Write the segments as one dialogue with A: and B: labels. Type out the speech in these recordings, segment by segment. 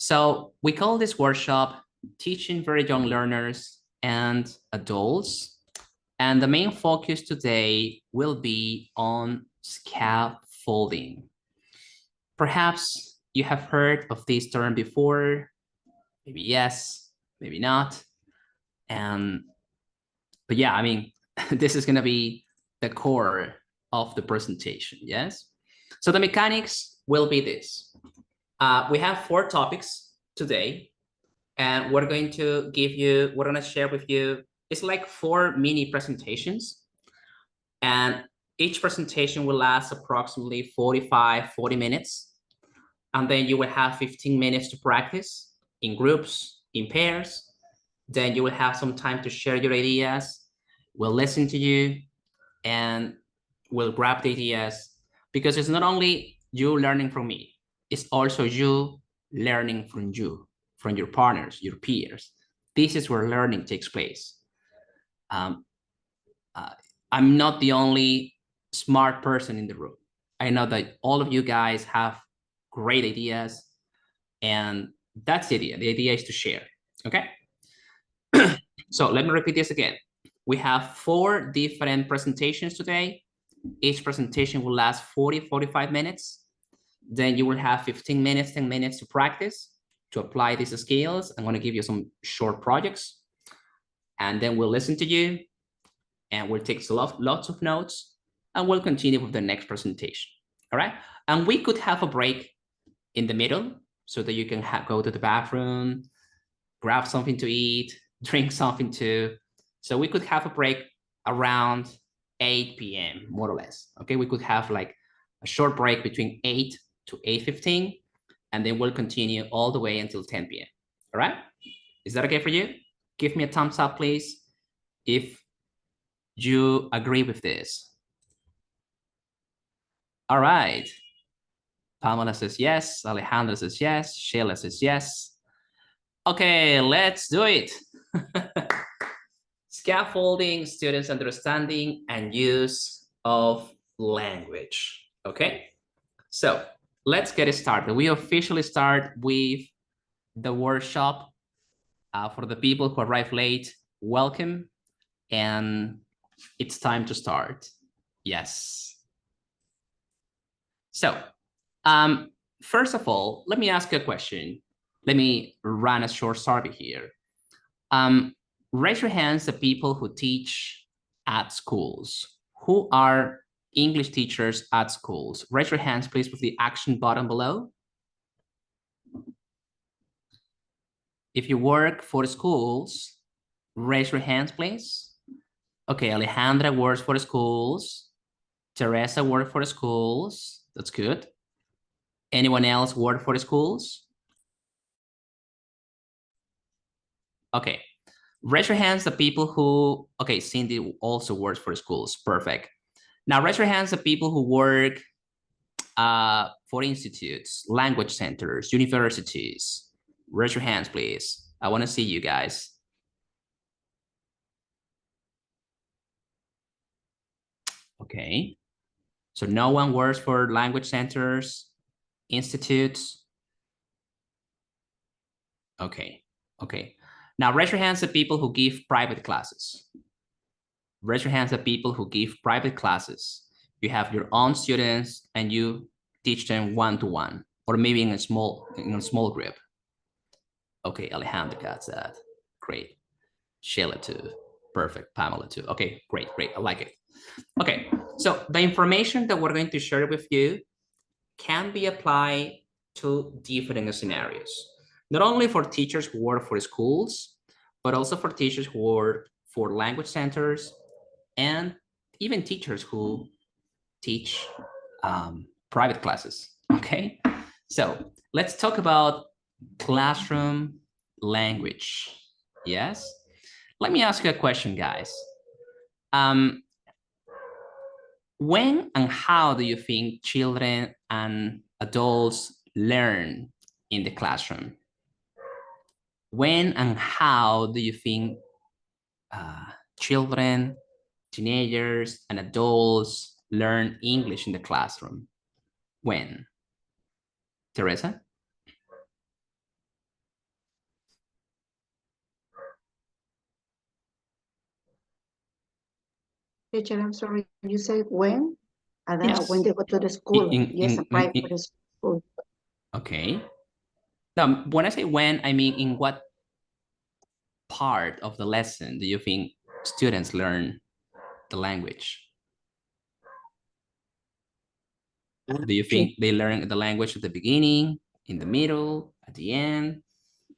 A: So we call this workshop Teaching Very Young Learners and Adults. And the main focus today will be on scaffolding. Perhaps you have heard of this term before, maybe yes, maybe not. But yeah, I mean, this is gonna be the core of the presentation, yes? So the mechanics will be this. We have 4 topics today, and we're gonna share with you, it's like 4 mini presentations, and each presentation will last approximately 40 minutes, and then you will have 15 minutes to practice in groups, in pairs. Then you will have some time to share your ideas. We'll listen to you, and we'll grab the ideas, because it's not only you learning from me, it's also you learning from you, from your partners, your peers. This is where learning takes place. I'm not the only smart person in the room. I know that all of you guys have great ideas, and that's the idea. The idea is to share, okay? So let me repeat this again. We have 4 different presentations today. Each presentation will last 45 minutes. Then you will have 15 minutes, 10 minutes to practice, to apply these skills. I'm going to give you some short projects. And then we'll listen to you, and we'll take lots of notes, and we'll continue with the next presentation. All right? And we could have a break in the middle so that you can go to the bathroom, grab something to eat, drink something too. So we could have a break around 8 p.m., more or less. Okay, we could have like a short break between 8 to 8:15, and then we'll continue all the way until 10 p.m. All right? Is that okay for you? Give me a thumbs up, please, if you agree with this. All right. Pamela says yes. Alejandra says yes. Sheila says yes. Okay, let's do it. Scaffolding, students' understanding and use of language. Okay, so let's get started. We officially start with the workshop. For the people who arrived late, welcome, and it's time to start. Yes. So, first of all, let me ask you a question. Let me run a short survey here. Raise your hands, the people who teach at schools. Who are English teachers at schools? Raise your hands, please, with the action button below. If you work for schools, raise your hands, please. Okay, Alejandra works for schools. Teresa works for schools. That's good. Anyone else work for schools? Okay. Raise your hands, the people who, okay, Cindy also works for schools. Perfect. Now raise your hands, the people who work for institutes, language centers, universities. Raise your hands, please. I want to see you guys. Okay. So no one works for language centers, institutes. Okay. Okay. Now raise your hands, the people who give private classes. Raise your hands, the people who give private classes. You have your own students and you teach them one-to-one, or maybe in a small group. Okay, Alejandra got that. Great. Sheila too. Perfect. Pamela too. Okay, great. I like it. Okay, so the information that we're going to share with you can be applied to different scenarios. Not only for teachers who work for schools, but also for teachers who work for language centers, and even teachers who teach private classes. Okay, so let's talk about classroom language. Yes, let me ask you a question, guys. When and how do you think children and adults learn in the classroom? When and how do you think children, teenagers, and adults learn English in the classroom? When? Teresa?
B: Teacher, I'm sorry, you said when?
A: Yes.
B: When they go to the school. Yes,
A: In,
B: apply for the school.
A: okay. Now, when I say when, I mean in what part of the lesson do you think students learn the language? Do you think they learn the language at the beginning, in the middle, at the end?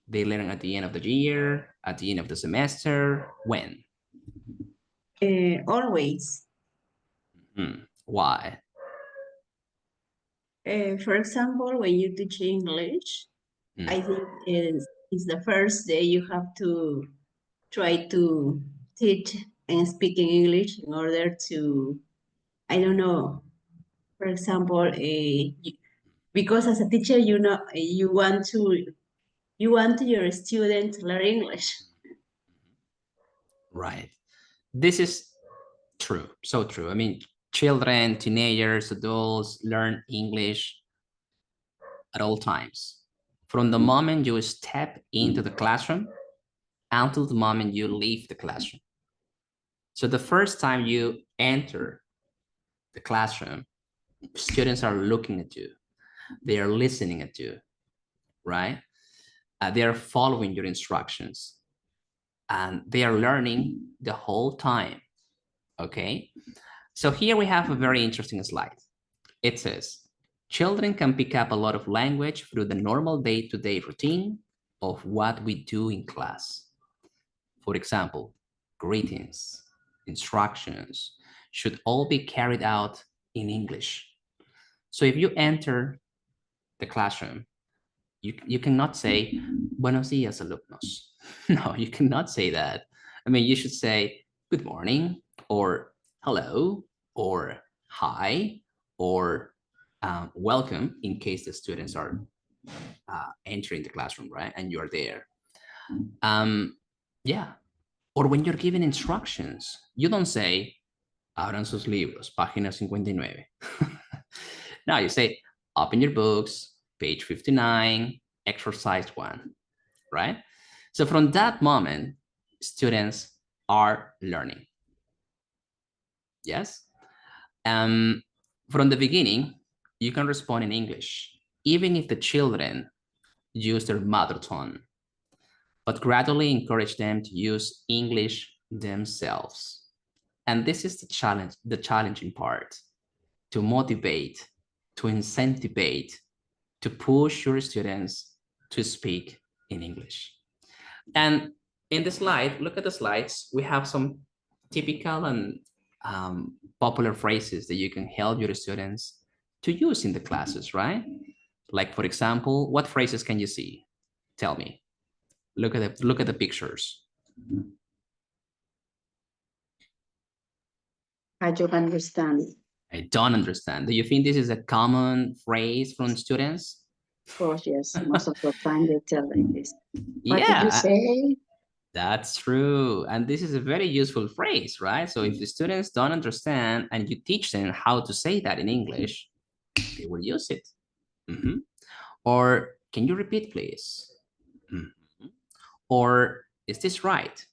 A: They learn at the end of the year, at the end of the semester? When?
C: Always.
A: Why?
C: For example, when you teach English, I think it's the first day you have to try to teach and speak in English in order to, I don't know, for example, because as a teacher, you know, you want your student to learn English.
A: Right. This is true. So true. I mean, children, teenagers, adults learn English at all times. From the moment you step into the classroom until the moment you leave the classroom. So the first time you enter the classroom, students are looking at you. They are listening at you, right? They are following your instructions and they are learning the whole time, okay? So here we have a very interesting slide. It says, children can pick up a lot of language through the normal day-to-day routine of what we do in class. For example, greetings, instructions should all be carried out in English. So if you enter the classroom, you cannot say, buenos días, alumnos. No, you cannot say that. I mean, you should say, good morning, or hello, or hi, or welcome, in case the students are entering the classroom, right? And you're there. Yeah. Or when you're given instructions, you don't say, abran sus libros, página 59. No, you say, open your books, page 59, exercise 1, right? So from that moment, students are learning. Yes? From the beginning, you can respond in English, even if the children use their mother tongue, but gradually encourage them to use English themselves. And this is the challenging part, to motivate, to incentivize, to push your students to speak in English. And in the slide, look at the slides, we have some typical and popular phrases that you can help your students to use in the classes, right? Like, for example, what phrases can you see? Tell me. Look at the pictures.
B: I don't understand.
A: I don't understand. Do you think this is a common phrase from students?
B: Of course, yes. Most of the time they tell like this. What did you
A: Yeah,
B: say?
A: that's true. And this is a very useful phrase, right? So if the students don't understand and you teach them how to say that in English, they will use it. Or can you repeat, please? Or is this right?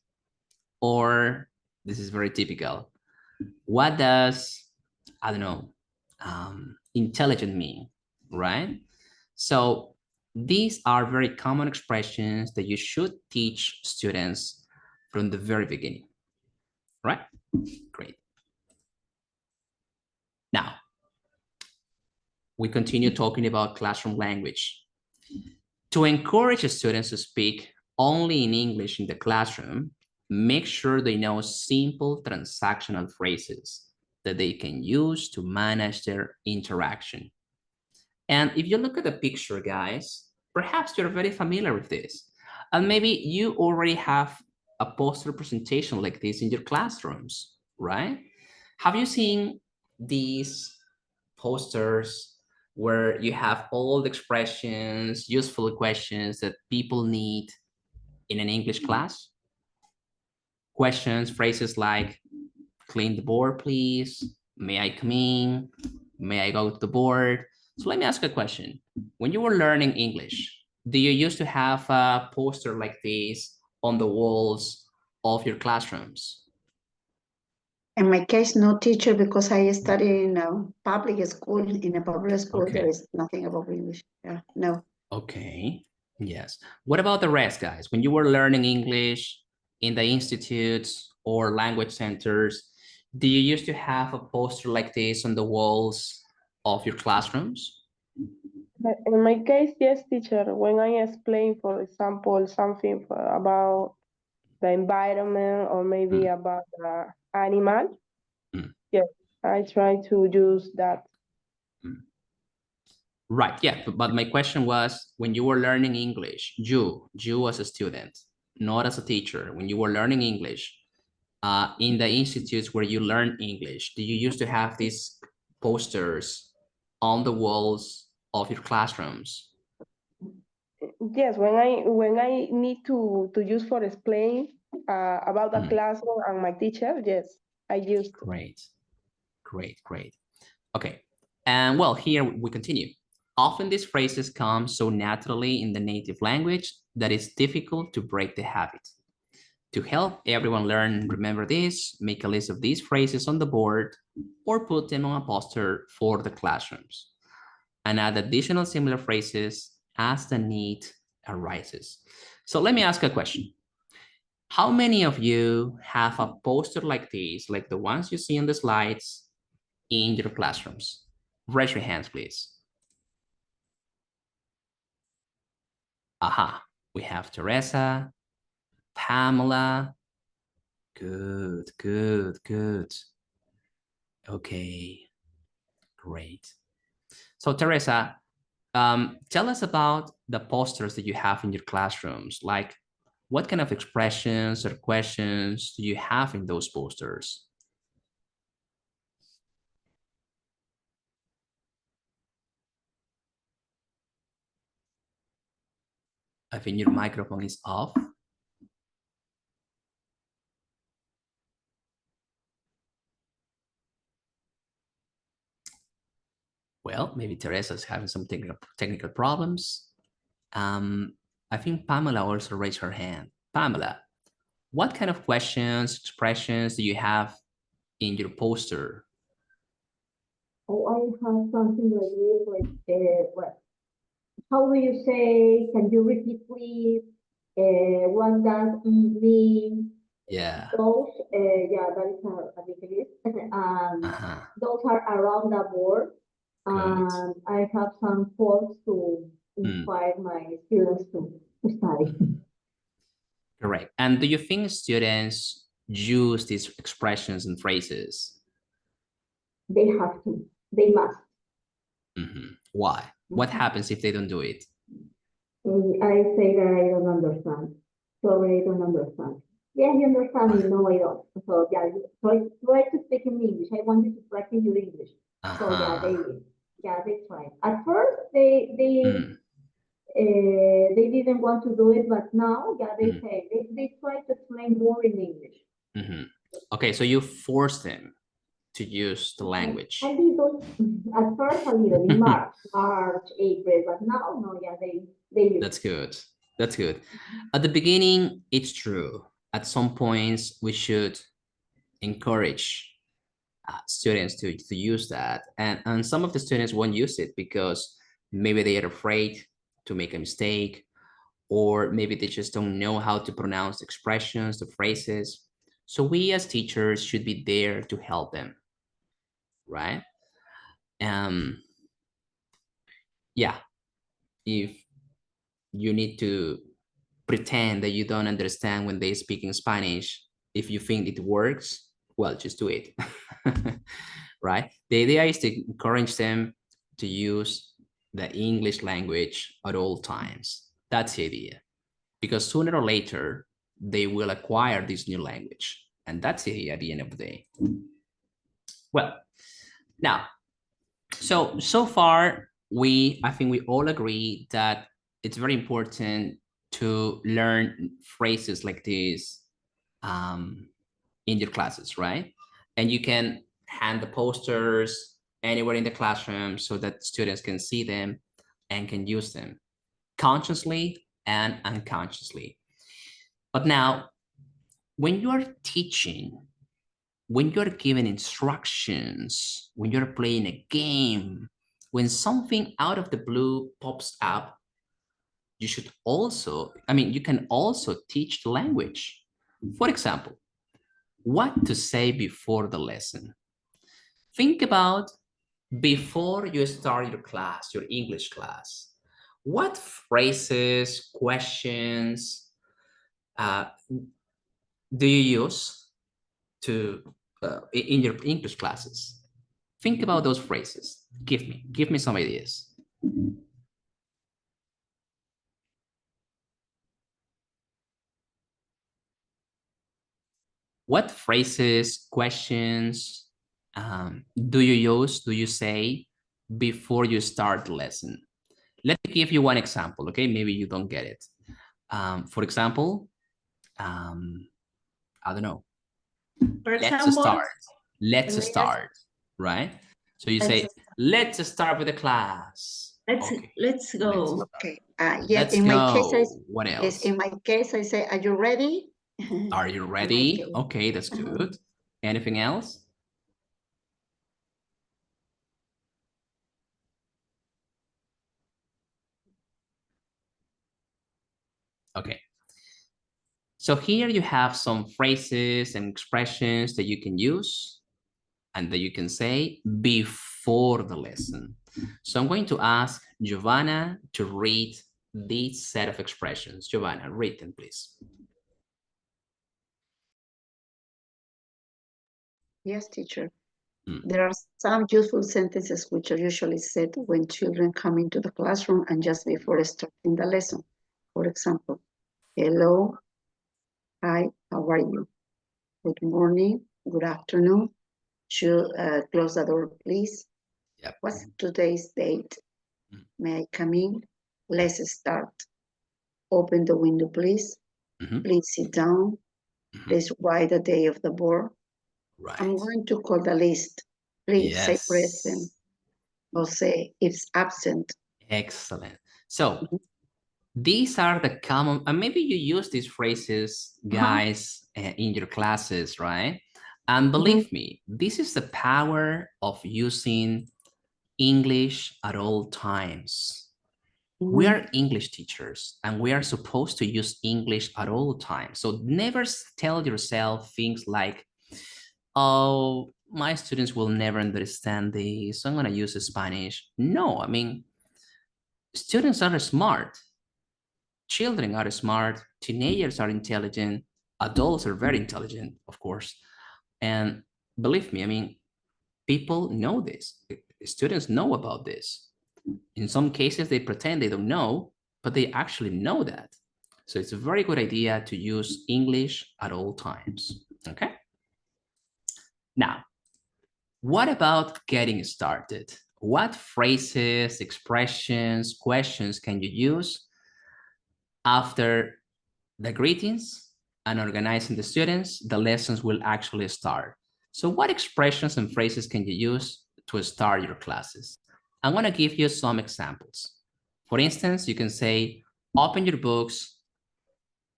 A: Or this is very typical. What does, I don't know, intelligent mean, right? So these are very common expressions that you should teach students from the very beginning, right? Great. Now, we continue talking about classroom language. To encourage students to speak only in English in the classroom, make sure they know simple transactional phrases that they can use to manage their interaction. And if you look at the picture, guys, perhaps you're very familiar with this. And maybe you already have a poster presentation like this in your classrooms, right? Have you seen these posters where you have all the expressions, useful questions that people need in an English class? Questions, phrases like, clean the board, please. May I come in? May I go to the board? So let me ask a question. When you were learning English, do you used to have a poster like this on the walls of your classrooms?
B: In my case, no teacher, because I study in a public school. In a public school,
A: Okay.
B: there is nothing about English. Yeah, no.
A: Okay, yes. What about the rest, guys? When you were learning English in the institutes or language centers, do you used to have a poster like this on the walls of your classrooms?
D: In my case, yes, teacher. When I explain, for example, something about the environment or maybe about the animal, yes, I try to use that.
A: Right, yeah, but my question was, when you were learning English, you as a student, not as a teacher, when you were learning English, in the institutes where you learn English, do you used to have these posters on the walls of your classrooms?
D: Yes, when I need to use for explain about the classroom and my teacher, yes, I use.
A: Great, great, great. Okay, and well, here we continue. Often these phrases come so naturally in the native language that it's difficult to break the habit. To help everyone learn and remember this, make a list of these phrases on the board or put them on a poster for the classrooms. And add additional similar phrases as the need arises. So let me ask a question. How many of you have a poster like this, like the ones you see on the slides, in your classrooms? Raise your hands, please. Aha, we have Teresa, Pamela. Good, good, good. Okay, great. So Teresa, tell us about the posters that you have in your classrooms. Like, what kind of expressions or questions do you have in those posters? I think your microphone is off. Well, maybe Teresa's having some technical problems. I think Pamela also raised her hand. Pamela, what kind of questions, expressions do you have in your poster?
E: Oh, I have something like this, what? How do you say? Can you repeat, please? What does mean?
A: Yeah.
E: Those, yeah, that is a big list. Those are around the board. And I have some quotes to inspire my students to study.
A: Correct. And do you think students use these expressions and phrases?
E: They have to. They must.
A: Why? What happens if they don't do it?
E: I say that I don't understand. Sorry, I don't understand. Yeah, you understand me. No, I don't. So yeah, try to speak in English. I want you to practice your English. So yeah, they try. At first, they didn't want to do it, but now, yeah, they say they try to explain more in English.
A: Okay, so you force them to use the language.
E: A little, at first a little, in March, April, but now, no, yeah, they use.
A: That's good. That's good. At the beginning, it's true. At some points, we should encourage students to use that. And some of the students won't use it because maybe they are afraid to make a mistake, or maybe they just don't know how to pronounce the expressions, the phrases. So we as teachers should be there to help them, right? Yeah, if you need to pretend that you don't understand when they speak in Spanish, if you think it works, well, just do it, right? The idea is to encourage them to use the English language at all times. That's the idea, because sooner or later, they will acquire this new language. And that's the idea at the end of the day. Well, now, so far, I think we all agree that it's very important to learn phrases like this in your classes, right? And you can hand the posters anywhere in the classroom so that students can see them and can use them consciously and unconsciously. But now, when you are teaching, when you're given instructions, when you're playing a game, when something out of the blue pops up, you should also, you can also teach the language. For example, what to say before the lesson. Think about before you start your class, your English class, what phrases, questions do you use to in your English classes? Think about those phrases. Give me some ideas. What phrases, questions do you say before you start the lesson? Let me give you one example, okay? Maybe you don't get it. For example, I don't know.
C: For example,
A: let's start, right? So you say, let's start with the class.
C: Let's go.
B: Okay.
A: Let's
B: in
A: go.
B: my case,
A: What else?
B: Yes, in my case, I say, are you ready?
A: Are you ready? Okay, that's good. Anything else? Okay. So here you have some phrases and expressions that you can use and that you can say before the lesson. So I'm going to ask Giovanna to read this set of expressions. Giovanna, read them, please.
B: Yes, teacher. There are some useful sentences which are usually said when children come into the classroom and just before starting the lesson. For example, hello, hi, how are you? Good morning, good afternoon. Should close the door, please.
A: Yep.
B: What's today's date? May I come in? Let's start. Open the window, please. Please sit down. Please write the day of the board.
A: Right.
B: I'm going to call the list. Please say present or say it's absent.
A: Excellent. So these are the common, and maybe you use these phrases, guys, in your classes, right? And believe me, this is the power of using English at all times. We are English teachers and we are supposed to use English at all times. So never tell yourself things like, oh, my students will never understand this, so I'm going to use Spanish. No, students are smart. Children are smart. Teenagers are intelligent. Adults are very intelligent, of course. And believe me, people know this. Students know about this. In some cases, they pretend they don't know, but they actually know that. So it's a very good idea to use English at all times, okay? Now, what about getting started? What phrases, expressions, questions can you use after the greetings and organizing the students? The lessons will actually start. So what expressions and phrases can you use to start your classes? I'm going to give you some examples. For instance, you can say, open your books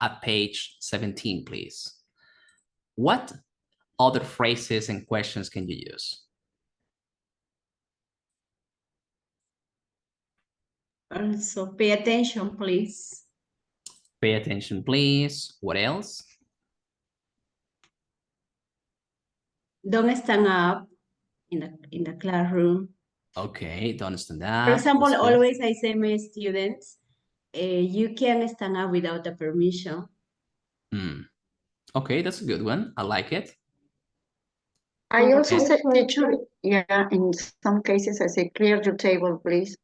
A: at page 17, please. What other phrases and questions can you use?
C: Also, pay attention, please.
A: Pay attention, please. What else?
C: Don't stand up in the classroom.
A: Okay, don't stand up.
C: For example, always I say my students, you can stand up without the permission.
A: Okay, that's a good one. I like it.
B: I also say, teacher, in some cases I say, clear your table, please.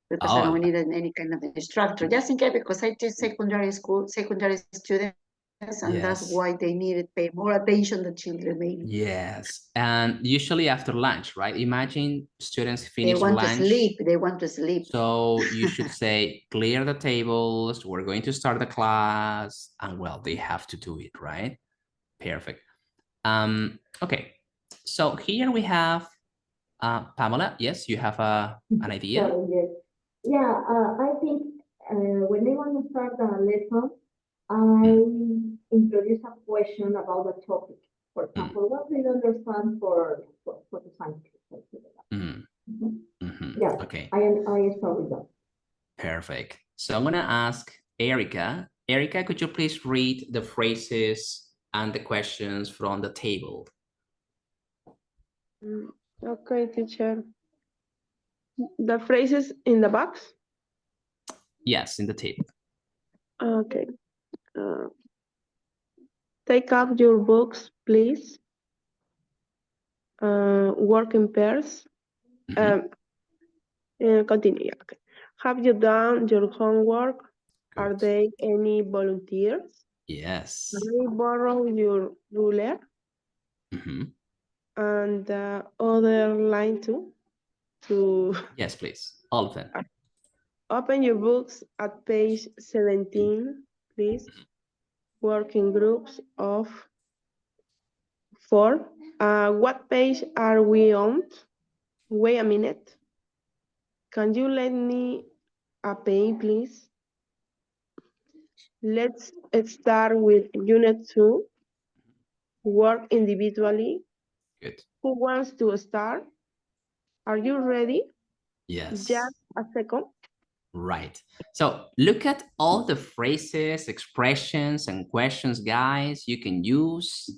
B: Because I don't need any kind of instructor. Just in case, because I teach secondary students, and that's why they need to pay more attention than children maybe.
A: Yes, and usually after lunch, right? Imagine students finish lunch.
B: They want to sleep.
A: So you should say, clear the tables, we're going to start the class, and well, they have to do it, right? Perfect. Okay, so here we have Pamela. Yes, you have an idea?
E: Yes. Yeah, I think when I want to start the lesson, I introduce a question about the topic. For example, what do you understand for the scientific? Yeah,
A: Okay.
E: I start with that.
A: Perfect. So I'm going to ask Erica. Erica, could you please read the phrases and the questions from the table?
D: Okay, teacher. The phrases in the box?
A: Yes, in the table.
D: Okay. Take up your books, please. Work in pairs. Continue. Okay. Have you done your homework?
A: Good.
D: Are there any volunteers?
A: Yes.
D: Can I borrow your ruler? And the other line too?
A: Yes, please. All of them.
D: Open your books at page 17, please. Work in groups of 4. What page are we on? Wait a minute. Can you lend me a pen, please? Let's start with Unit 2. Work individually.
A: Good.
D: Who wants to start? Are you ready?
A: Yes.
D: Just a second.
A: Right. So look at all the phrases, expressions, and questions, guys, you can use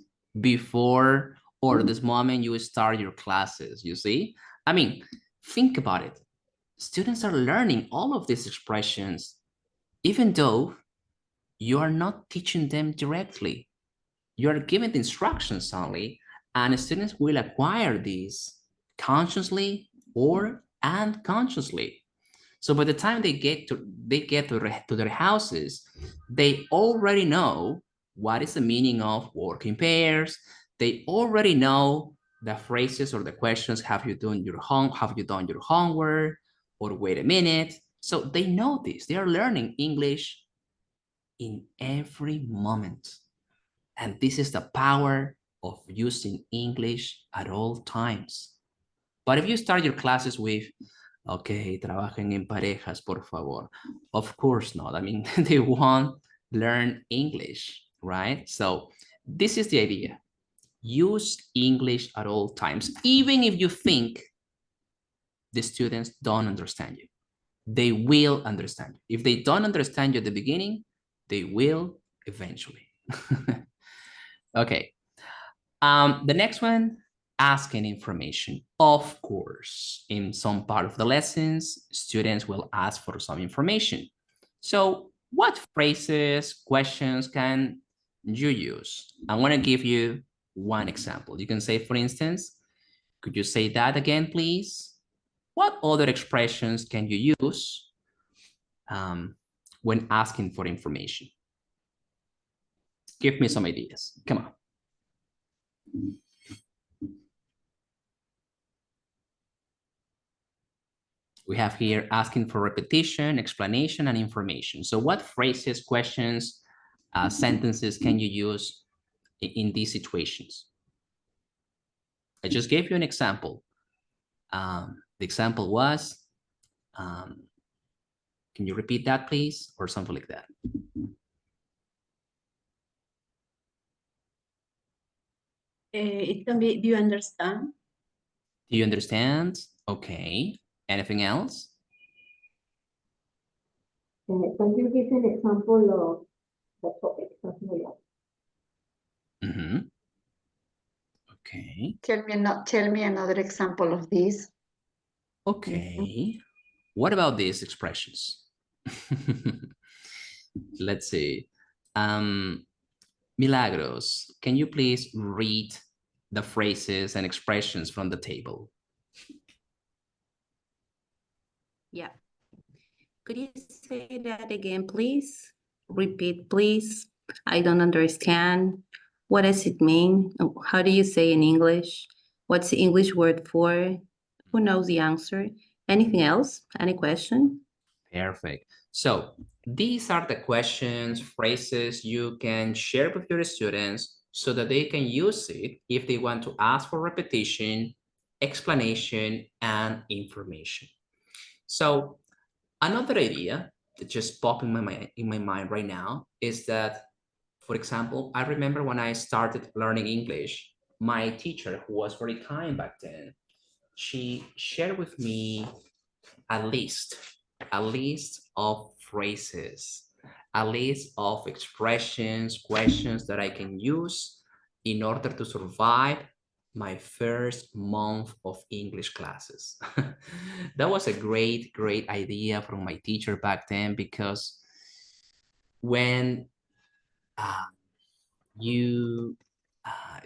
A: before or this moment you start your classes, you see? I mean, think about it. Students are learning all of these expressions, even though you are not teaching them directly. You are giving the instructions only, and students will acquire these consciously or unconsciously. So by the time they get to their houses, they already know what is the meaning of work in pairs. They already know the phrases or the questions. Have you done your homework? Or wait a minute. So they know this. They are learning English in every moment. And this is the power of using English at all times. But if you start your classes with, okay, trabajen en parejas, por favor. Of course not. I mean, they won't learn English, right? So this is the idea. Use English at all times, even if you think the students don't understand you. They will understand you. If they don't understand you at the beginning, they will eventually. Okay. The next one, asking information. Of course, in some part of the lessons, students will ask for some information. So what phrases, questions can you use? I want to give you one example. You can say, for instance, could you say that again, please? What other expressions can you use when asking for information? Give me some ideas. Come on. We have here asking for repetition, explanation, and information. So what phrases, questions, sentences can you use in these situations? I just gave you an example. The example was, can you repeat that, please? Or something like that.
C: It can be, do you understand?
A: Do you understand? Okay. Anything else?
E: Can you give an example of the topic? Something like that?
A: Okay.
B: Tell me another example of this.
A: Okay. What about these expressions? Let's see. Milagros, can you please read the phrases and expressions from the table?
C: Yeah. Could you say that again, please? Repeat, please. I don't understand. What does it mean? How do you say in English? What's the English word for? Who knows the answer? Anything else? Any question?
A: Perfect. So these are the questions, phrases you can share with your students so that they can use it if they want to ask for repetition, explanation, and information. So another idea that just popped in my mind right now is that For example, I remember when I started learning English, my teacher, who was very kind back then, she shared with me a list of phrases, a list of expressions, questions that I can use in order to survive my first month of English classes. That was a great idea from my teacher back then, because when you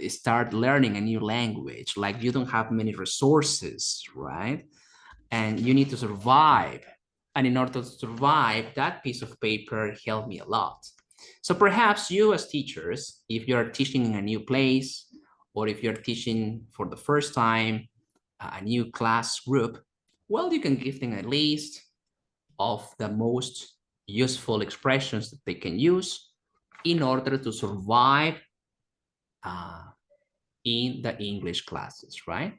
A: start learning a new language, like you don't have many resources, right? And you need to survive. And in order to survive, that piece of paper helped me a lot. So perhaps you as teachers, if you're teaching in a new place, or if you're teaching for the first time a new class group, well, you can give them a list of the most useful expressions that they can use in order to survive in the English classes, right?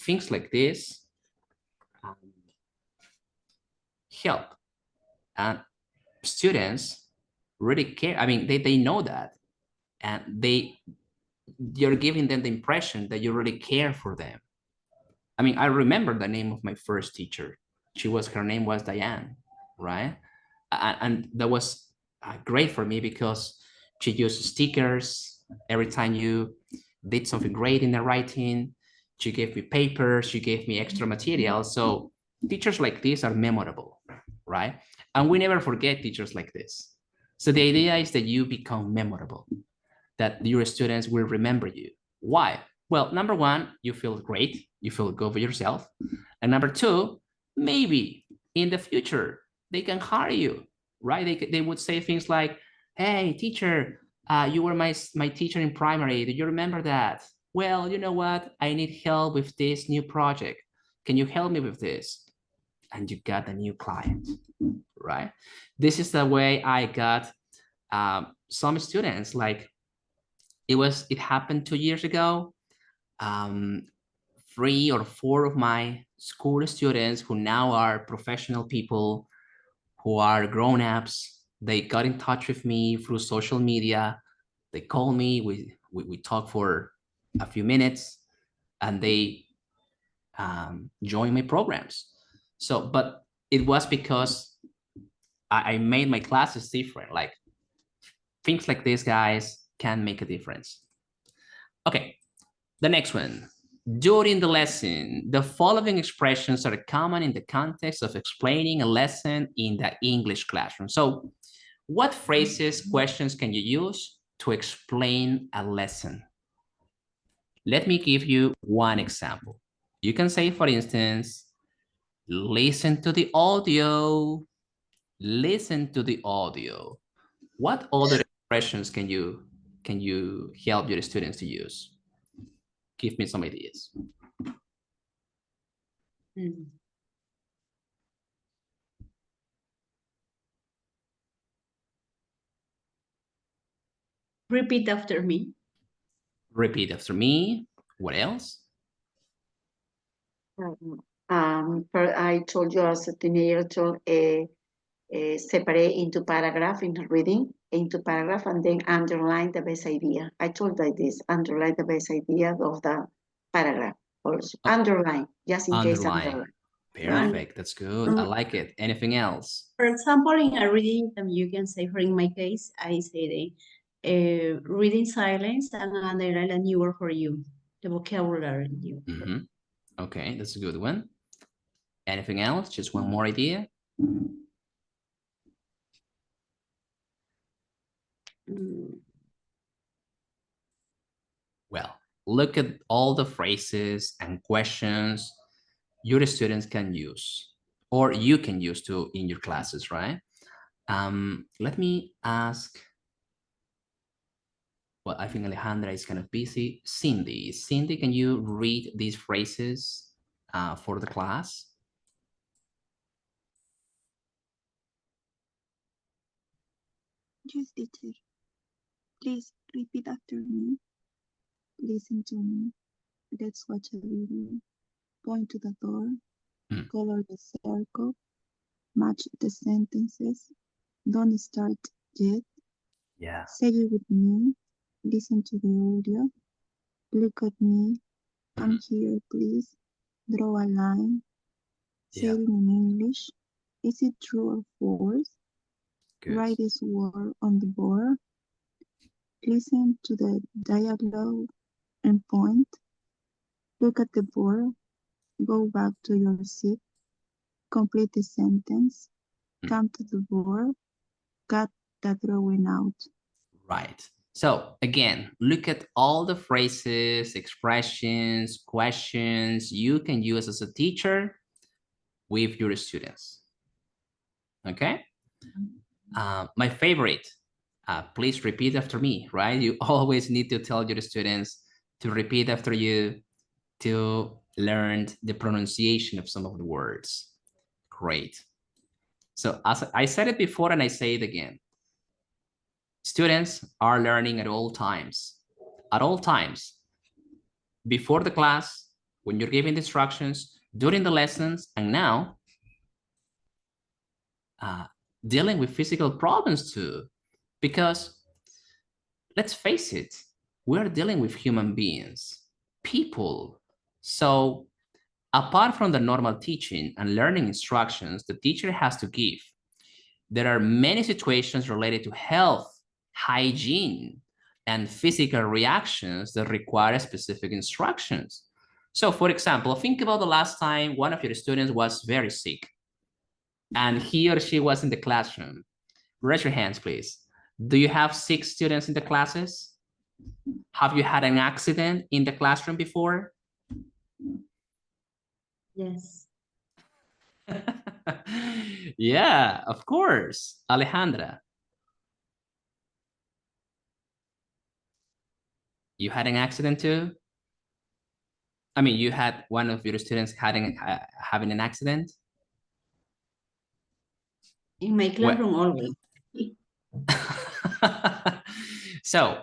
A: Things like this help. And students really care. I mean, they know that, and you're giving them the impression that you really care for them. I mean, I remember the name of my first teacher. Her name was Diane, right? And that was great for me, because she used stickers every time you did something great in the writing. She gave me papers, she gave me extra material. So teachers like this are memorable, right? And we never forget teachers like this. So the idea is that you become memorable, that your students will remember you. Why? Well, number one, you feel great, you feel good for yourself. And number two, maybe in the future, they can hire you, right? They would say things like, hey, teacher, you were my teacher in primary. Do you remember that? Well, you know what? I need help with this new project. Can you help me with this? And you got a new client, right? This is the way I got some students. Like it happened 2 years ago. 3 or 4 of my school students who now are professional people, who are grown-ups, they got in touch with me through social media. They call me, we talk for a few minutes, and they join my programs. So, but it was because I made my classes different. Like things like this, guys, can make a difference. Okay, the next one. During the lesson, the following expressions are common in the context of explaining a lesson in the English classroom. So what phrases, questions can you use to explain a lesson? Let me give you one example. You can say, for instance, listen to the audio. Listen to the audio. What other expressions can you help your students to use? Give me some ideas.
C: Repeat after me.
A: Repeat after me. What else?
B: I told you as a teenager, separate into paragraph in reading, into paragraph, and then underline the best idea. I told like this, underline the best idea of the paragraph. Also, underline, just in case underline.
A: Perfect, that's good. I like it. Anything else?
C: For example, in a reading, you can say, for in my case, I say the reading silence and underline a new word for you, the vocabulary new.
A: Okay, that's a good one. Anything else? Just one more idea? Well, look at all the phrases and questions your students can use, or you can use too in your classes, right? Let me ask. Well, I think Alejandra is kind of busy. Cindy, can you read these phrases for the class?
F: Yes, teacher. Please repeat after me. Listen to me. Let's watch a video. Point to the door. Color the circle. Match the sentences. Don't start yet.
A: Yeah.
F: Say it with me. Listen to the audio. Look at me. I'm here, please. Draw a line. Say
A: Yeah.
F: it in English. Is it true or false?
A: Good.
F: Write this word on the board. Listen to the dialogue and point. Look at the board. Go back to your seat. Complete the sentence. Come to the board. Cut the drawing out.
A: Right. So again, look at all the phrases, expressions, questions you can use as a teacher with your students. Okay. My favorite, please repeat after me, right? You always need to tell your students to repeat after you to learn the pronunciation of some of the words. Great. So as I said it before and I say it again, students are learning at all times. At all times. Before the class, when you're giving the instructions, during the lessons, and now dealing with physical problems too. Because let's face it, we're dealing with human beings, people. So apart from the normal teaching and learning instructions the teacher has to give, there are many situations related to health, hygiene, and physical reactions that require specific instructions. So for example, think about the last time one of your students was very sick and he or she was in the classroom. Raise your hands, please. Do you have 6 students in the classes? Have you had an accident in the classroom before?
C: Yes.
A: Yeah, of course. Alejandra. You had an accident too? I mean, you had one of your students having an accident?
C: In my classroom always.
A: So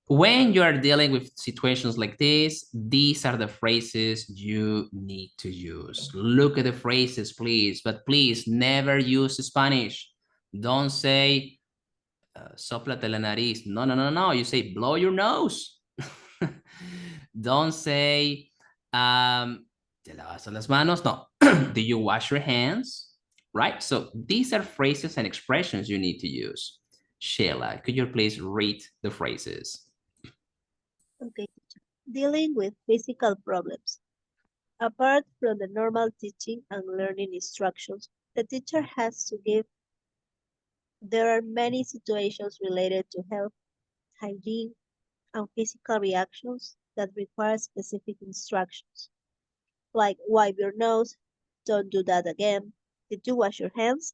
A: when you are dealing with situations like this, these are the phrases you need to use. Look at the phrases, please, but please never use Spanish. Don't say, sóplate la nariz. No, no, no, no. You say, blow your nose. Don't say, te lavas las manos. No. Do you wash your hands? Right? So these are phrases and expressions you need to use. Sheila, could you please read the phrases?
G: Okay. Dealing with physical problems. Apart from the normal teaching and learning instructions, the teacher has to give. There are many situations related to health, hygiene, and physical reactions that require specific instructions. Like wipe your nose, don't do that again, did you wash your hands,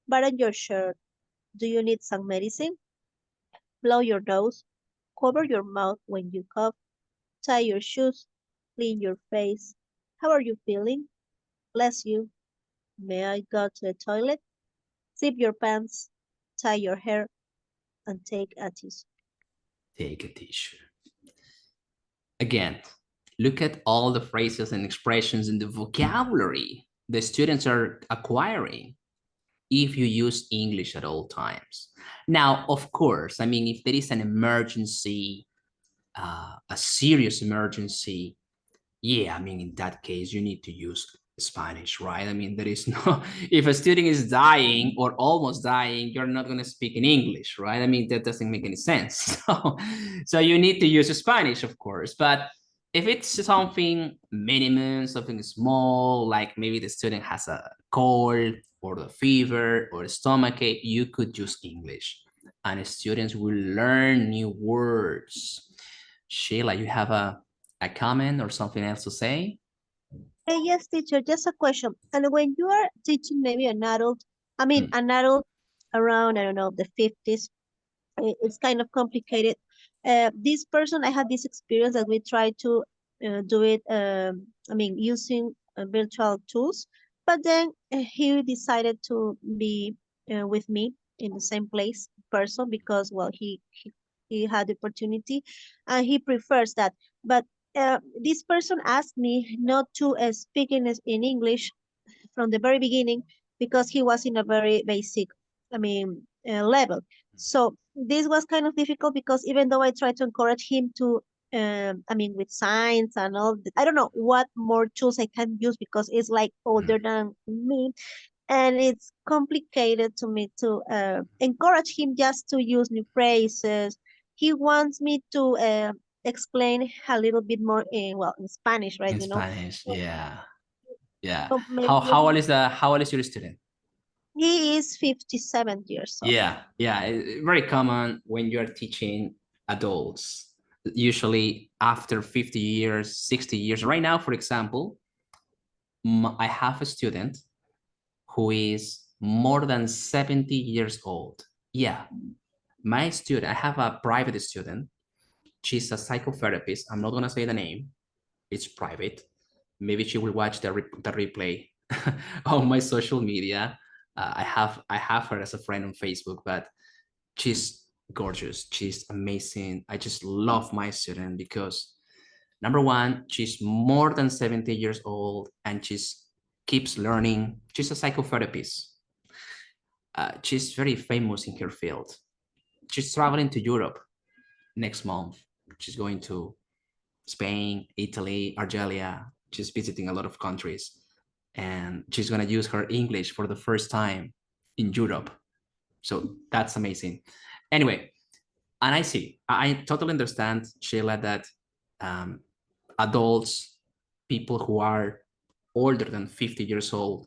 G: button your shirt, do you need some medicine, blow your nose, cover your mouth when you cough, tie your shoes, clean your face, how are you feeling, bless you, may I go to the toilet, zip your pants, tie your hair, and take a tissue.
A: Take a tissue. Again, look at all the phrases and expressions in the vocabulary the students are acquiring if you use English at all times. Now, of course, I mean, if there is an emergency, a serious emergency, yeah, I mean, in that case, you need to use Spanish, right? I mean, there is no, if a student is dying or almost dying, you're not going to speak in English, right? I mean, that doesn't make any sense. So you need to use Spanish, of course. But if it's something minimum, something small, like maybe the student has a cold or the fever or a stomachache, you could use English. And students will learn new words. Sheila, you have a comment or something else to say?
G: Yes, teacher, just a question. And when you are teaching maybe an adult, an adult around, I don't know, the 50s, it's kind of complicated. This person, I had this experience that we tried to do it, using virtual tools, but then he decided to be with me in the same place, person, because, well, he had the opportunity and he prefers that. But this person asked me not to speak in English from the very beginning because he was in a very basic, level. So this was kind of difficult because even though I tried to encourage him to, I mean, with signs and all, I don't know what more tools I can use because it's like older than me. And it's complicated to me to encourage him just to use new phrases. He wants me to explain a little bit more in Spanish, right?
A: In Spanish, yeah. Yeah.
G: So
A: How old is your student?
G: he is 57 years old.
A: Yeah, very common when you're teaching adults, usually after 50 years, 60 years. Right now, for example, I have a student who is more than 70 years old. Yeah, my student, I have a private student. She's a psychotherapist. I'm not gonna say the name. It's private. Maybe she will watch the replay on my social media. I have her as a friend on Facebook, but she's gorgeous. She's amazing. I just love my student because number one, she's more than 70 years old and she's keeps learning. She's a psychotherapist. She's very famous in her field. She's traveling to Europe next month. She's going to Spain, Italy, Argelia. She's visiting a lot of countries. And she's going to use her English for the first time in Europe. So that's amazing. Anyway, and I totally understand, Sheila, that adults, people who are older than 50 years old,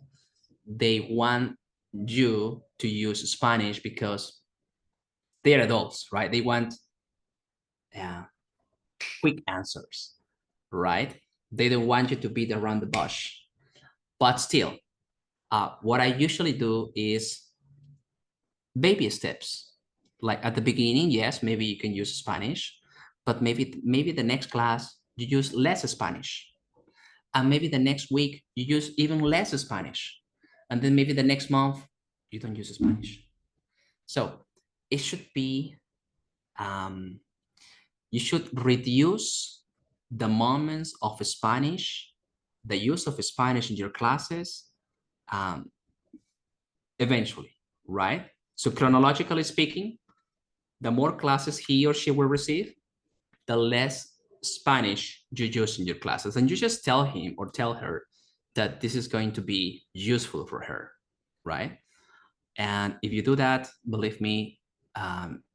A: they want you to use Spanish because they're adults, right? They want quick answers, right? They don't want you to beat around the bush. But still, what I usually do is baby steps. Like at the beginning, yes, maybe you can use Spanish, but maybe the next class you use less Spanish. And maybe the next week you use even less Spanish. And then maybe the next month you don't use Spanish. So it should be, you should reduce the moments of Spanish, the use of Spanish in your classes, eventually, right? So chronologically speaking, the more classes he or she will receive, the less Spanish you use in your classes. And you just tell him or tell her that this is going to be useful for her, right? And if you do that, believe me,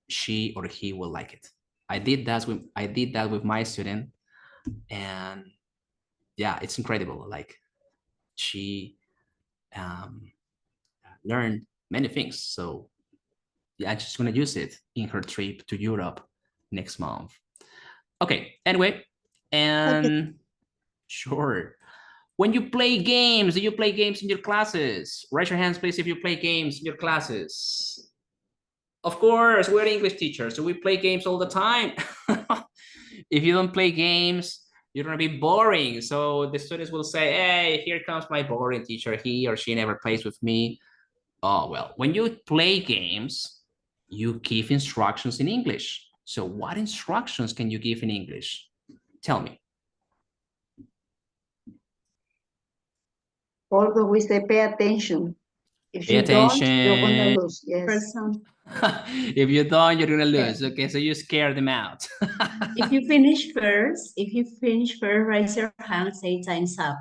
A: she or he will like it. I did that with my student, and yeah, it's incredible. Like she learned many things. So yeah, I'm just gonna use it in her trip to Europe next month. Okay, anyway, and sure. When you play games, do you play games in your classes? Raise your hands, please, if you play games in your classes. Of course, we're English teachers, so we play games all the time. If you don't play games, you're gonna be boring. So the students will say, hey, here comes my boring teacher. He or she never plays with me. Oh, well, when you play games, you give instructions in English. So what instructions can you give in English? Tell me.
B: Although we say pay attention. If
A: Pay
B: you
A: attention.
B: don't, you're gonna lose.
C: For
B: Yes.
C: example,
A: If you don't, you're gonna lose. Okay, so you scare them out.
C: if you finish first, raise your hand, say time's up.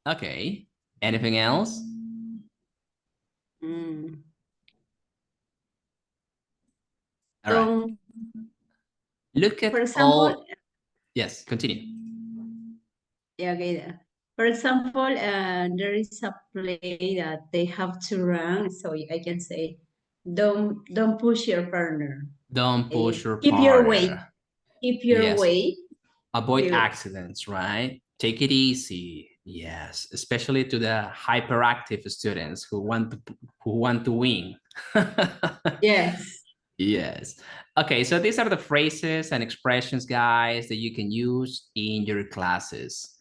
A: Okay. Anything else? All right. Look at
C: for example,
A: all. Yes, continue.
C: Yeah, okay. For example, there is a play that they have to run, so I can say, don't push your partner.
A: Don't push your
C: Keep
A: partner.
C: your weight. Keep your weight.
A: Avoid accidents, right? Take it easy. Yes, especially to the hyperactive students who want to win.
C: Yes.
A: Yes. Okay, so these are the phrases and expressions, guys, that you can use in your classes.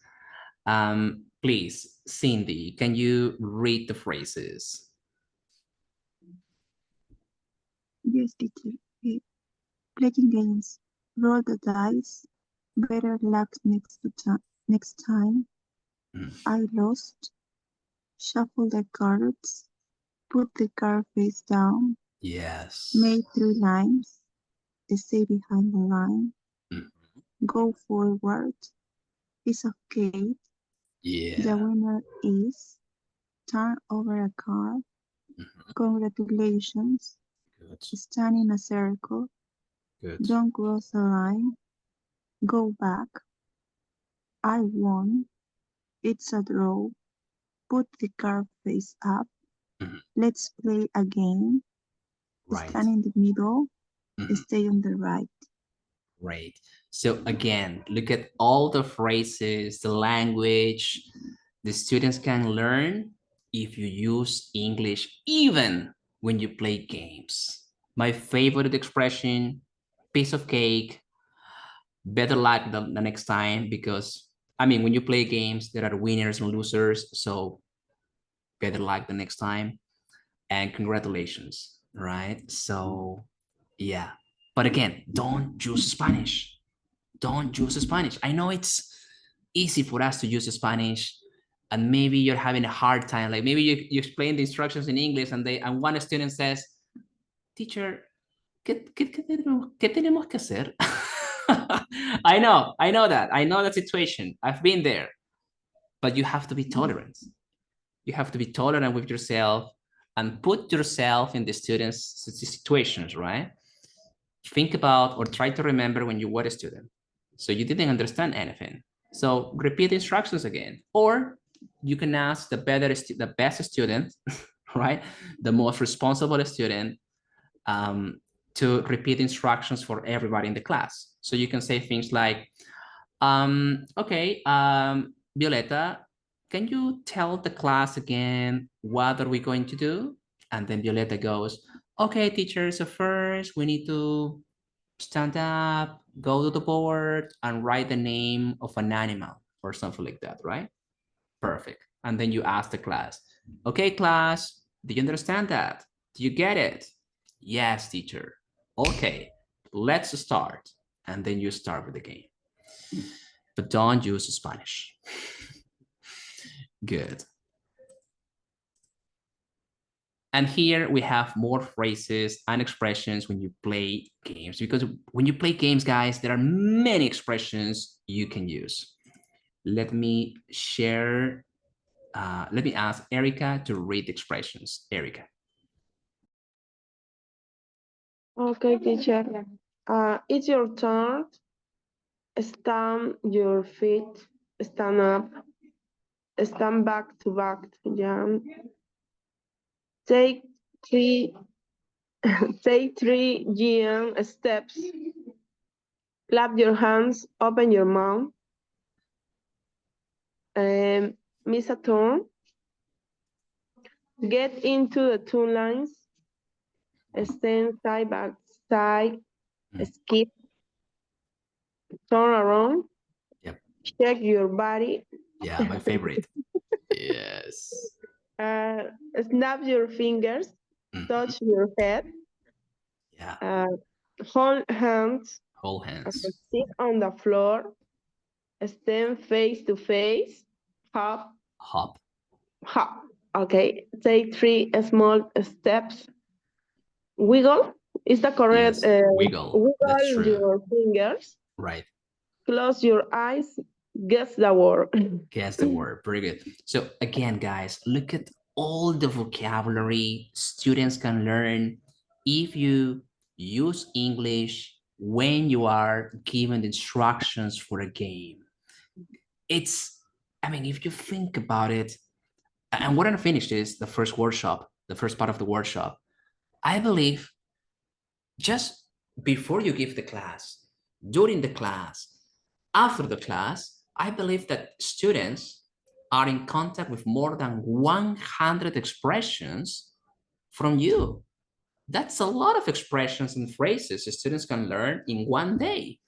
A: Please, Cindy, can you read the phrases?
F: Yes, teacher. Playing games. Roll the dice. Better luck next time. I lost. Shuffle the cards. Put the card face down.
A: Yes.
F: Make 3 lines. Stay behind the line. Go forward. Piece of cake.
A: Yeah.
F: The winner is turn over a card. Congratulations.
A: Good.
F: Stand in a circle.
A: Good.
F: Don't cross the line. Go back. I won. It's a draw. Put the card face up. Let's play again.
A: Right.
F: Stand in the middle. Stay on the right.
A: Great. So again, look at all the phrases, the language the students can learn if you use English, even when you play games. My favorite expression, piece of cake, better luck the next time, because I mean, when you play games, there are winners and losers. So better luck the next time and congratulations, right? So yeah, but again, don't use Spanish. Don't use Spanish. I know it's easy for us to use Spanish, and maybe you're having a hard time. Like maybe you explain the instructions in English and one student says, teacher, ¿qué tenemos que hacer? I know that situation. I've been there, but you have to be tolerant. You have to be tolerant with yourself and put yourself in the students' situations, right? Think about or try to remember when you were a student. So you didn't understand anything. So repeat instructions again, or you can ask the best student, right? The most responsible student to repeat instructions for everybody in the class. So you can say things like, okay, Violeta, can you tell the class again, what are we going to do? And then Violeta goes, okay, teacher, so first we need to stand up, go to the board and write the name of an animal or something like that, right? Perfect. And then you ask the class, okay, class, do you understand that? Do you get it? Yes, teacher. Okay, let's start. And then you start with the game. But don't use Spanish. Good. And here we have more phrases and expressions when you play games, because when you play games, guys, there are many expressions you can use. Let me share, let me ask Erica to read the expressions. Erica.
D: Okay, teacher. It's your turn. Stand your feet. Stand up. Stand back to back to jump. Take 3 GM steps. Clap your hands. Open your mouth. Miss a turn. Get into the 2 lines. Stand side by side. Skip. Turn around.
A: Yep.
D: Check your body.
A: Yeah, my favorite. Yes.
D: Snap your fingers. Touch your head.
A: Yeah.
D: Hold hands.
A: Hold hands.
D: Sit on the floor. Stand face to face. Hop.
A: Hop.
D: Hop. Okay. Take 3 small steps. Wiggle. Is that correct?
A: Yes. Wiggle. That's
D: Wiggle
A: true.
D: your fingers.
A: Right.
D: Close your eyes. Guess the word.
A: Guess the word. Pretty good. So again, guys, look at all the vocabulary students can learn if you use English when you are given instructions for a game. It's, I mean, if you think about it, and we're gonna finish this, the first workshop, the first part of the workshop, I believe just before you give the class, during the class, after the class, I believe that students are in contact with more than 100 expressions from you. That's a lot of expressions and phrases students can learn in one day.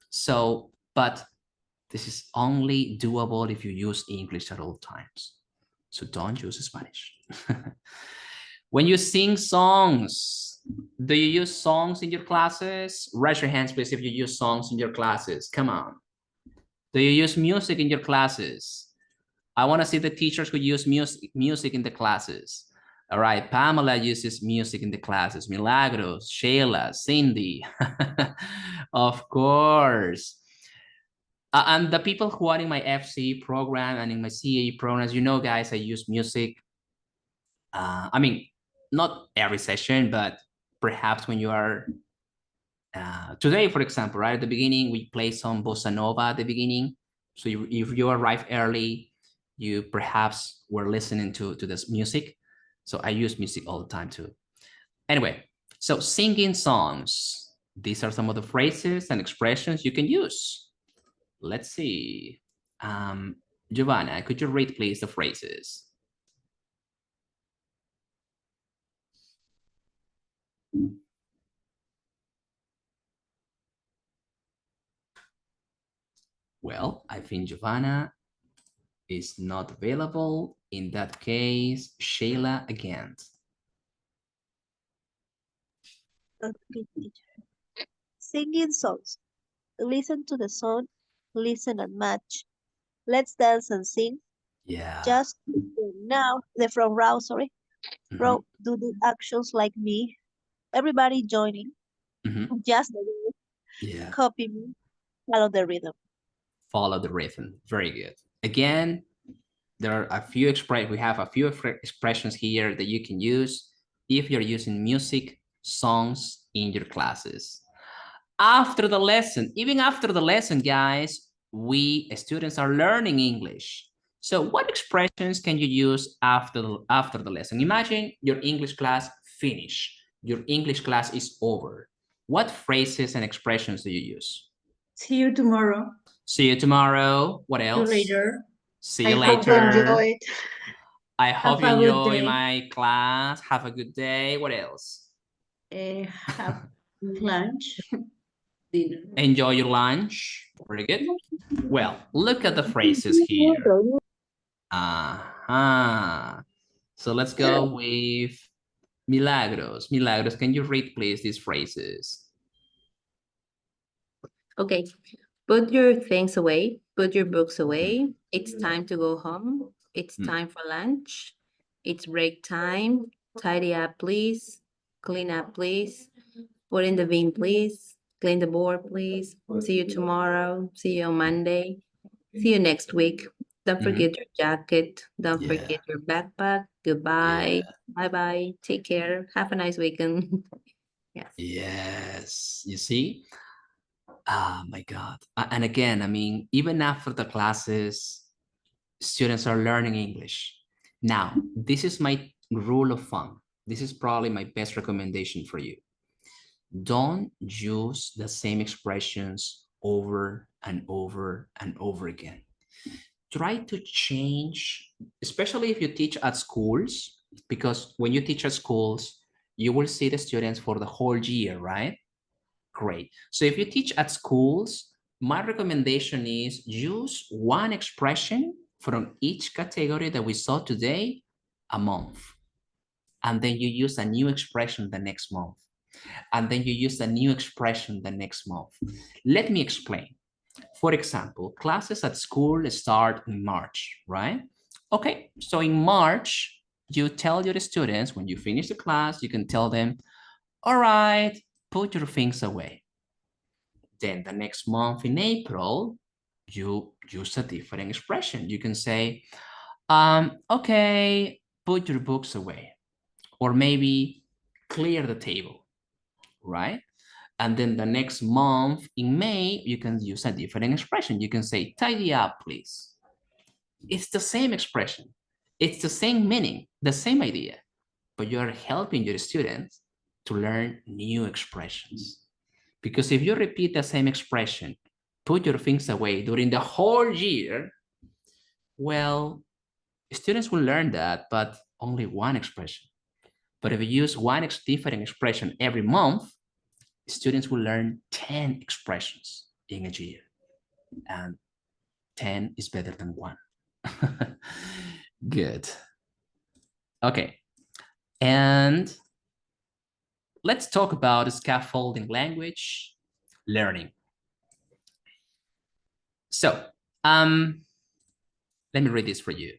A: So, but this is only doable if you use English at all times. So don't use Spanish. When you sing songs, do you use songs in your classes? Raise your hands, please, if you use songs in your classes. Come on. Do you use music in your classes? I want to see the teachers who use music in the classes. All right, Pamela uses music in the classes. Milagros, Sheila, Cindy, of course. And the people who are in my FCE program and in my CAE programs, you know, guys, I use music. I mean, not every session, but perhaps when you are, today, for example, right at the beginning, we play some bossa nova at the beginning. So if you arrive early, you perhaps were listening to this music. So I use music all the time too. Anyway, so singing songs. These are some of the phrases and expressions you can use. Let's see. Giovanna, could you read, please, the phrases? Well, I think Giovanna is not available. In that case, Sheila again.
G: Okay, teacher. Singing songs. Listen to the song, listen and match. Let's dance and sing.
A: Yeah.
G: Just now, the front row, sorry. Row, do the actions like me. Everybody joining. Just the way.
A: Yeah.
G: Copy me. Follow the rhythm.
A: Follow the rhythm. Very good. Again, there are a few we have a few expressions here that you can use if you're using music, songs in your classes. After the lesson, even after the lesson, guys, we students are learning English. So what expressions can you use after the lesson? Imagine your English class finished. Your English class is over. What phrases and expressions do you use?
H: See you tomorrow.
A: See you tomorrow. What else?
H: See you later.
A: See you
B: I hope you
A: later.
B: enjoy it.
A: I hope you
H: Have a good
A: enjoy
H: day.
A: my class. Have a good day. What else?
H: Have lunch, dinner.
A: Enjoy your lunch. Very good. Well, look at the phrases here. So let's go with Milagros. Milagros, can you read, please, these phrases?
I: Okay. Put your things away. Put your books away. It's time to go home. It's time for lunch. It's break time. Tidy up, please. Clean up, please. Put in the bin, please. Clean the board, please. See you tomorrow. See you on Monday. See you next week. Don't forget your jacket. Don't forget your backpack. Goodbye. Bye-bye. Take care. Have a nice weekend. Yes.
A: Yes. You see? Oh my God. And again, I mean, even after the classes, students are learning English. Now, this is my rule of thumb. This is probably my best recommendation for you. Don't use the same expressions over and over and over again. Try to change, especially if you teach at schools, because when you teach at schools, you will see the students for the whole year, right? Great. So if you teach at schools, my recommendation is use one expression from each category that we saw today a month. And then you use a new expression the next month. And then you use a new expression the next month. Let me explain. For example, classes at school start in March, right? Okay, so in March, you tell your students, when you finish the class, you can tell them, all right, put your things away. Then the next month in April, you use a different expression. You can say, okay, put your books away. Or maybe clear the table, right? And then the next month in May, you can use a different expression. You can say, tidy up, please. It's the same expression. It's the same meaning, the same idea, but you're helping your students to learn new expressions. Because if you repeat the same expression, put your things away during the whole year, well, students will learn that, but only one expression. But if you use one different expression every month, students will learn 10 expressions in a year. And 10 is better than 1. Good. Okay. And let's talk about scaffolding language learning. So, let me read this for you.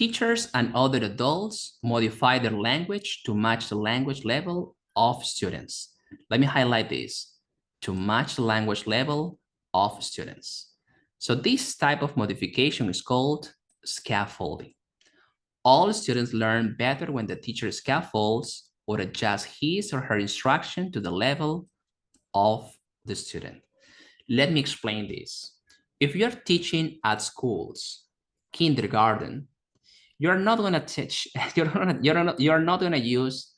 A: Teachers and other adults modify their language to match the language level of students. Let me highlight this, to match the language level of students. So this type of modification is called scaffolding. All students learn better when the teacher scaffolds or adjusts his or her instruction to the level of the student. Let me explain this. If you're teaching at schools, kindergarten, you're not going to teach, you're not going to use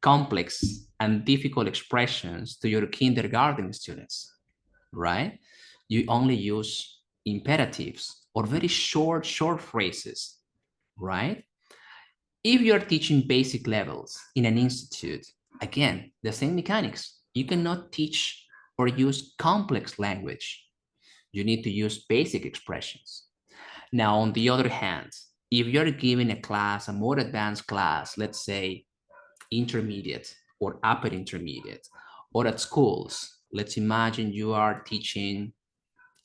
A: complex and difficult expressions to your kindergarten students, right? You only use imperatives or very short phrases, right? If you're teaching basic levels in an institute, again, the same mechanics. You cannot teach or use complex language. You need to use basic expressions. Now, on the other hand, if you're giving a class, a more advanced class, let's say intermediate or upper intermediate, or at schools, let's imagine you are teaching,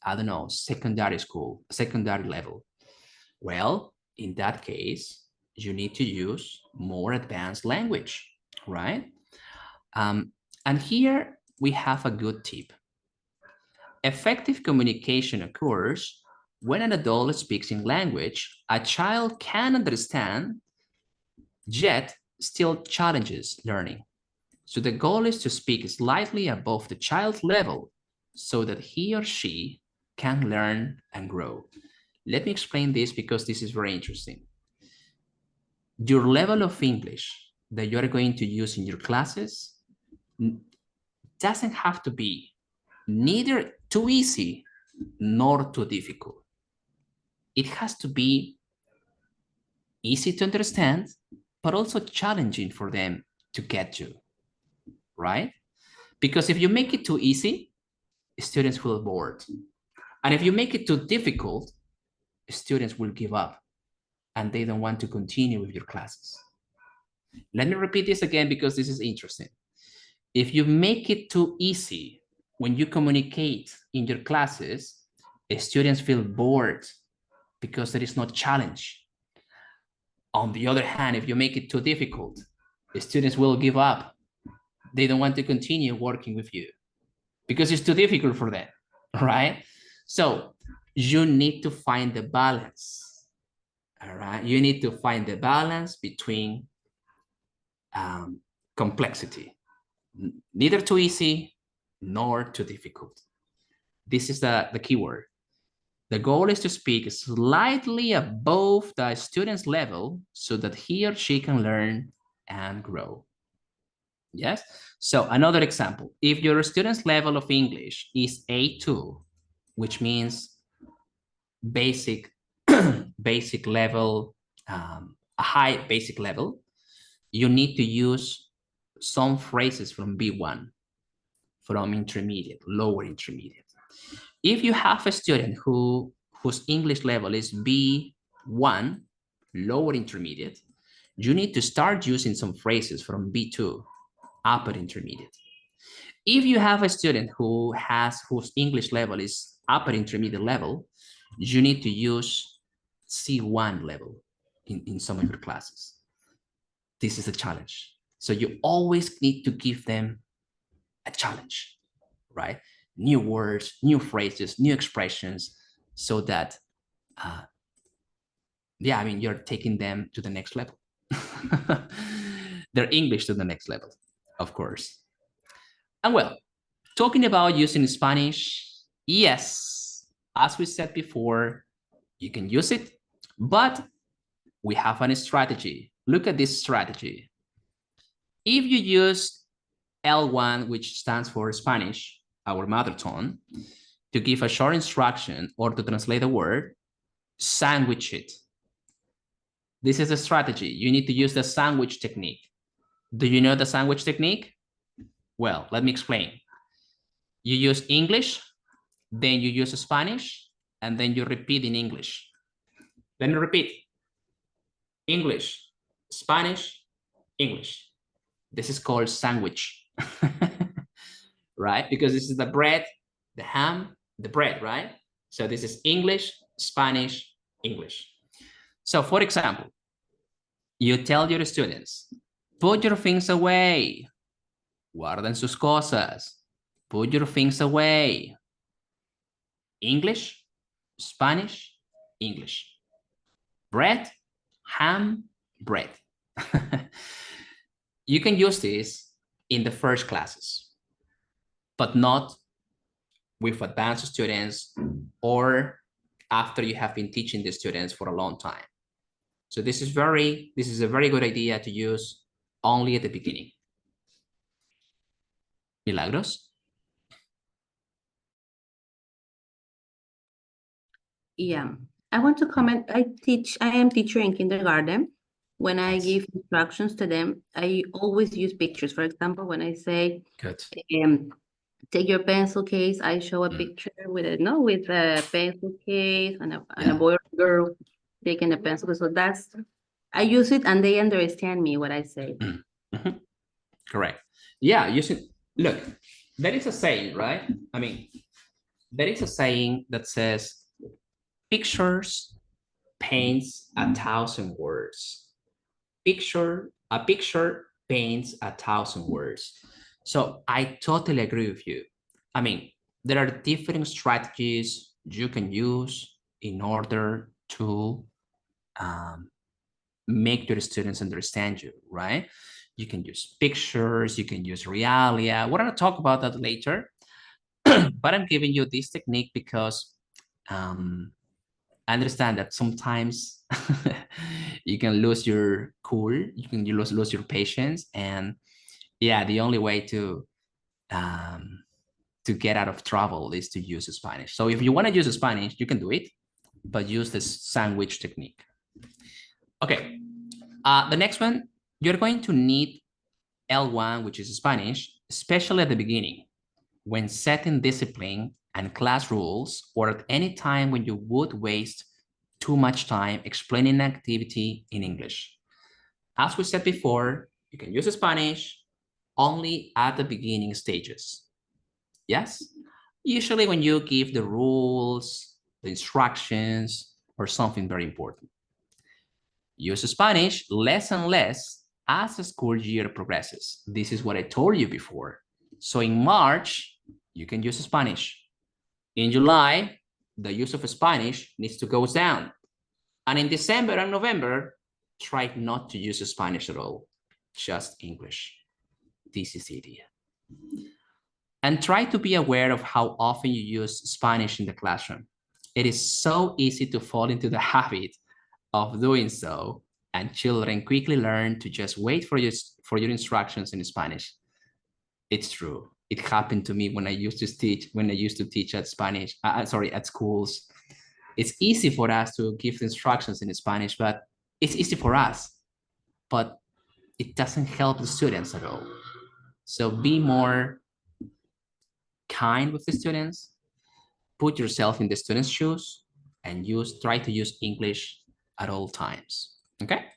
A: I don't know, secondary school, secondary level. Well, in that case, you need to use more advanced language, right? And here we have a good tip. Effective communication occurs when an adult speaks in language a child can understand, yet still challenges learning. So the goal is to speak slightly above the child's level so that he or she can learn and grow. Let me explain this because this is very interesting. Your level of English that you're going to use in your classes doesn't have to be neither too easy nor too difficult. It has to be easy to understand, but also challenging for them to get to, right? Because if you make it too easy, students feel bored. And if you make it too difficult, students will give up and they don't want to continue with your classes. Let me repeat this again because this is interesting. If you make it too easy when you communicate in your classes, students feel bored because there is no challenge. On the other hand, if you make it too difficult, the students will give up. They don't want to continue working with you because it's too difficult for them, right? So you need to find the balance, all right? You need to find the balance between complexity, neither too easy nor too difficult. This is the key word. The goal is to speak slightly above the student's level so that he or she can learn and grow. Yes? So another example, if your student's level of English is A2, which means basic, basic level, a high basic level, you need to use some phrases from B1, from intermediate, lower intermediate. If you have a student whose English level is B1, lower intermediate, you need to start using some phrases from B2, upper intermediate. If you have a student whose English level is upper intermediate level, you need to use C1 level in some of your classes. This is a challenge. So you always need to give them a challenge, right? New words, new phrases, new expressions, so that, yeah, I mean, you're taking them to the next level. Their English to the next level, of course. And well, talking about using Spanish, yes, as we said before, you can use it, but we have a strategy. Look at this strategy. If you use L1, which stands for Spanish, our mother tongue, to give a short instruction or to translate a word, sandwich it. This is a strategy. You need to use the sandwich technique. Do you know the sandwich technique? Well, let me explain. You use English, then you use Spanish, and then you repeat in English. Let me repeat. English, Spanish, English. This is called sandwich, right? Because this is the bread, the ham, the bread, right? So this is English, Spanish, English. So for example, you tell your students, put your things away. Guarden sus cosas. Put your things away. English, Spanish, English. Bread, ham, bread. You can use this in the first classes, but not with advanced students or after you have been teaching the students for a long time. So this is a very good idea to use only at the beginning. Milagros?
I: Yeah, I want to comment. I am teacher in kindergarten. When I give instructions to them, I always use pictures. For example, when I say,
A: Good.
I: Take your pencil case, I show a picture with a pencil case and a boy or girl taking a pencil. So I use it and they understand me what I say.
A: Correct. Yeah, look, there is a saying, right? I mean, there is a saying that says, pictures paints 1,000 words. A picture paints 1,000 words. So I totally agree with you. I mean, there are different strategies you can use in order to make your students understand you, right? You can use pictures, you can use realia. We're going to talk about that later. But I'm giving you this technique because I understand that sometimes you can lose your cool, you can lose your patience, and yeah, the only way to get out of trouble is to use Spanish. So if you want to use Spanish, you can do it, but use this sandwich technique. Okay, the next one, you're going to need L1, which is Spanish, especially at the beginning, when setting discipline and class rules, or at any time when you would waste too much time explaining an activity in English. As we said before, you can use Spanish only at the beginning stages. Yes? Usually when you give the rules, the instructions, or something very important. Use Spanish less and less as the school year progresses. This is what I told you before. So in March, you can use Spanish. In July, the use of Spanish needs to go down. And in December and November, try not to use Spanish at all, just English. This is the idea. And try to be aware of how often you use Spanish in the classroom. It is so easy to fall into the habit of doing so, and children quickly learn to just wait for your instructions in Spanish. It's true. It happened to me when I used to teach at at schools. It's easy for us to give instructions in Spanish, but it's easy for us, but it doesn't help the students at all. So be more kind with the students, put yourself in the students' shoes, and try to use English at all times, okay?